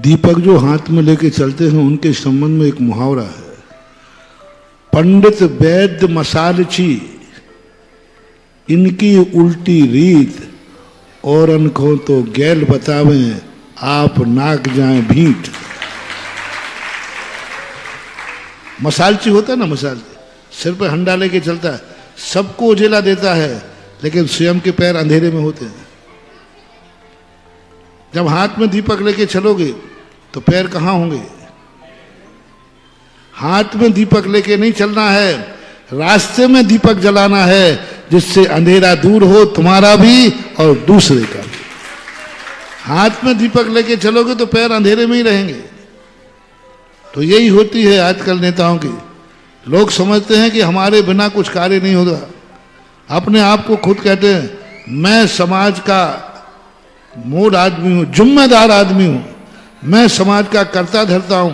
दीपक जो हाथ में लेके चलते हैं उनके संबंध में एक मुहावरा है, पंडित वैद्य मसालची इनकी उल्टी रीत, और अनको तो गैल बतावें आप नाक जाए भीट। मसालची होता है ना, मसालची सिर पे हंडा लेके चलता है, सबको उजेला देता है लेकिन स्वयं के पैर अंधेरे में होते हैं। जब हाथ में दीपक लेके चलोगे तो पैर कहाँ होंगे? हाथ में दीपक लेके नहीं चलना है, रास्ते में दीपक जलाना है जिससे अंधेरा दूर हो, तुम्हारा भी और दूसरे का भी। हाथ में दीपक लेके चलोगे तो पैर अंधेरे में ही रहेंगे। तो यही होती है आजकल नेताओं की। लोग समझते हैं कि हमारे बिना कुछ कार्य नहीं होगा। अपने आप को खुद कहते हैं मैं समाज का मोड़ आदमी हूं, जिम्मेदार आदमी हूं, मैं समाज का कर्ता धर्ता हूं,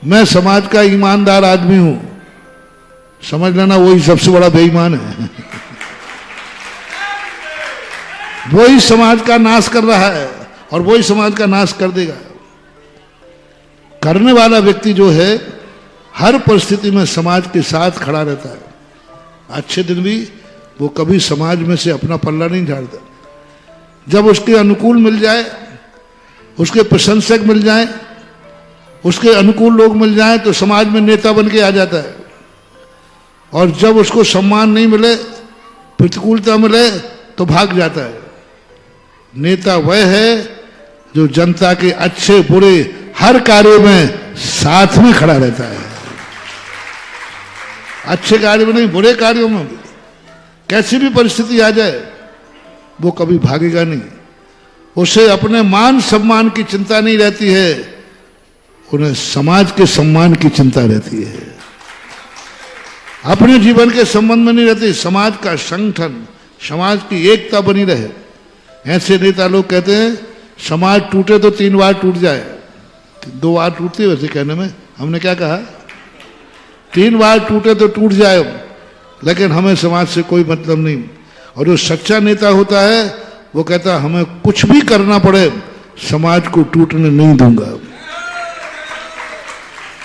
मैं समाज का ईमानदार आदमी हूं। समझ लेना वही सबसे बड़ा बेईमान है। वही समाज का नाश कर रहा है और वही समाज का नाश कर देगा। करने वाला व्यक्ति जो है हर परिस्थिति में समाज के साथ खड़ा रहता है। अच्छे दिन भी वो कभी समाज में से अपना पल्ला नहीं झाड़ता। जब उसके अनुकूल मिल जाए, उसके प्रशंसक मिल जाए, उसके अनुकूल लोग मिल जाए तो समाज में नेता बन के आ जाता है। और जब उसको सम्मान नहीं मिले, प्रतिकूलता मिले तो भाग जाता है। नेता वह है जो जनता के अच्छे बुरे हर कार्य में साथ में खड़ा रहता है। अच्छे कार्य में नहीं, बुरे कार्यों में भी कैसी भी परिस्थिति आ जाए वो कभी भागेगा नहीं। उसे अपने मान सम्मान की चिंता नहीं रहती है, उन्हें समाज के सम्मान की चिंता रहती है। अपने जीवन के संबंध में नहीं रहती, समाज का संगठन, समाज की एकता बनी रहे। ऐसे नेता लोग कहते हैं समाज टूटे तो 3 बार टूट जाए। 2 बार टूटती है वैसे कहने में, हमने क्या कहा? 3 बार टूटे तो टूट जाए, लेकिन हमें समाज से कोई मतलब नहीं। और जो सच्चा नेता होता है वो कहता है हमें कुछ भी करना पड़े समाज को टूटने नहीं दूंगा,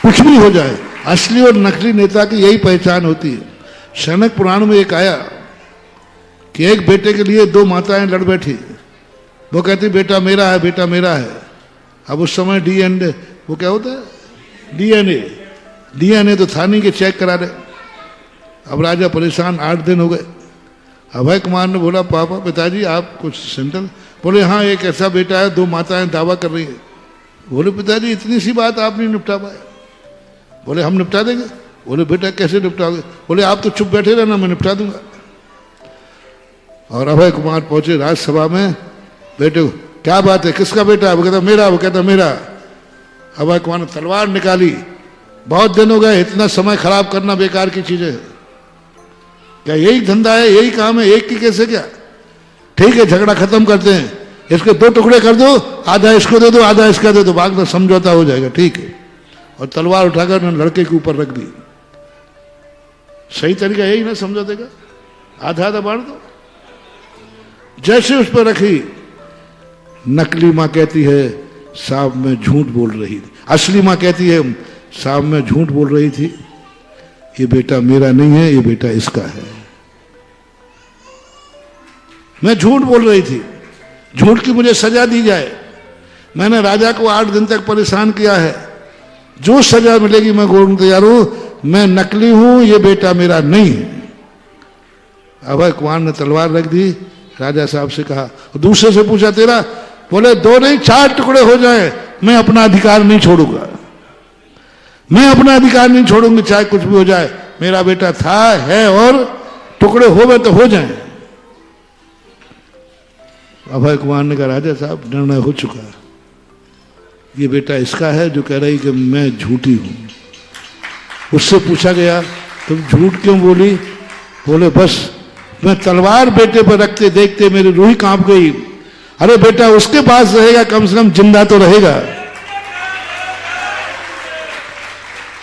कुछ भी हो जाए। असली और नकली नेता की यही पहचान होती है। शनक पुराण में एक आया कि एक बेटे के लिए 2 माताएं लड़ बैठी। वो कहती बेटा मेरा है, बेटा मेरा है। अब उस समय डीएनए, वो क्या होता है? डीएनए तो था नहीं कि चेक करा रहे। अब राजा परेशान, 8 दिन हो गए। अभय कुमार ने बोला पापा पिताजी आप कुछ सेंटर? बोले हाँ एक ऐसा बेटा है, 2 माताएं दावा कर रही है। बोले पिताजी इतनी सी बात आप नहीं निपटा पाए? बोले हम निपटा देंगे। बोले बेटा कैसे निपटाओगे? बोले आप तो चुप बैठे रहना, मैं निपटा दूंगा। और अभय कुमार पहुंचे राज्यसभा में, बेटे क्या बात है, किसका बेटा है? वो कहता मेरा। वो कहता मेरा। अभय कुमार ने तलवार निकाली, बहुत दिन हो गए, इतना समय खराब करना बेकार की चीज है। क्या यही धंधा है, यही काम है, एक की कैसे? क्या ठीक है झगड़ा खत्म करते हैं, इसके 2 टुकड़े कर दो, आधा इसको दे दो, आधा इसका दे दो, बाद में समझौता हो जाएगा, ठीक है। और तलवार उठाकर लड़के के ऊपर रख दी। सही तरीका यही ना समझौते का, आधा आधा बांट दो। जैसे उस पर रखी, नकली मां कहती है साहब मैं झूठ बोल रही थी। असली मां कहती है साहब मैं झूठ बोल रही थी, ये बेटा मेरा नहीं है, ये बेटा इसका है। मैं झूठ बोल रही थी, झूठ की मुझे सजा दी जाए। मैंने राजा को 8 दिन तक परेशान किया है, जो सजा मिलेगी मैं भोगने तैयार हूं। मैं नकली हूं, ये बेटा मेरा नहीं है। अभय कुमार ने तलवार रख दी, राजा साहब से कहा, दूसरे से पूछा तेरा? बोले 2 नहीं 4 टुकड़े हो जाए, मैं अपना अधिकार नहीं छोड़ूंगा, मैं अपना अधिकार नहीं छोड़ूंगी, चाहे कुछ भी हो जाए। मेरा बेटा था, है, और टुकड़े हो गए तो हो जाए। अभय कुमार ने कहा राजा साहब निर्णय हो चुका, ये बेटा इसका है जो कह रही कि मैं झूठी हूं। उससे पूछा गया तुम झूठ क्यों बोली? बोले बस मैं तलवार बेटे पर रखते देखते मेरी रूह कांप गई। अरे बेटा उसके पास रहेगा, कम से कम जिंदा तो रहेगा,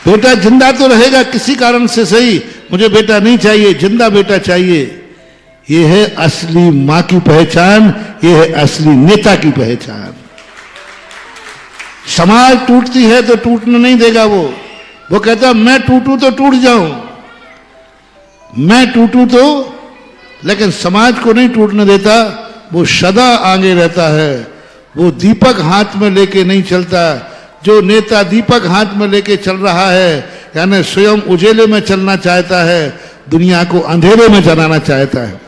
बेटा जिंदा तो रहेगा किसी कारण से सही। मुझे बेटा नहीं चाहिए, जिंदा बेटा चाहिए। ये है असली मां की पहचान, ये है असली नेता की पहचान। समाज टूटती है तो टूटने नहीं देगा वो कहता मैं टूटूं तो टूट जाऊं, मैं टूटूं तो, लेकिन समाज को नहीं टूटने देता, वो सदा आगे रहता है। वो दीपक हाथ में लेके नहीं चलता। जो नेता दीपक हाथ में लेके चल रहा है, यानी स्वयं उजेले में चलना चाहता है, दुनिया को अंधेरे में जलाना चाहता है।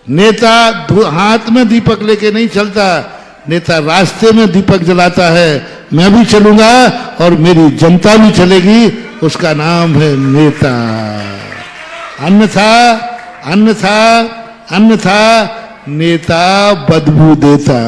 नेता हाथ में दीपक लेके नहीं चलता, नेता रास्ते में दीपक जलाता है। मैं भी चलूंगा और मेरी जनता भी चलेगी, उसका नाम है नेता। अन्यथा अन्यथा अन्यथा नेता बदबू देता।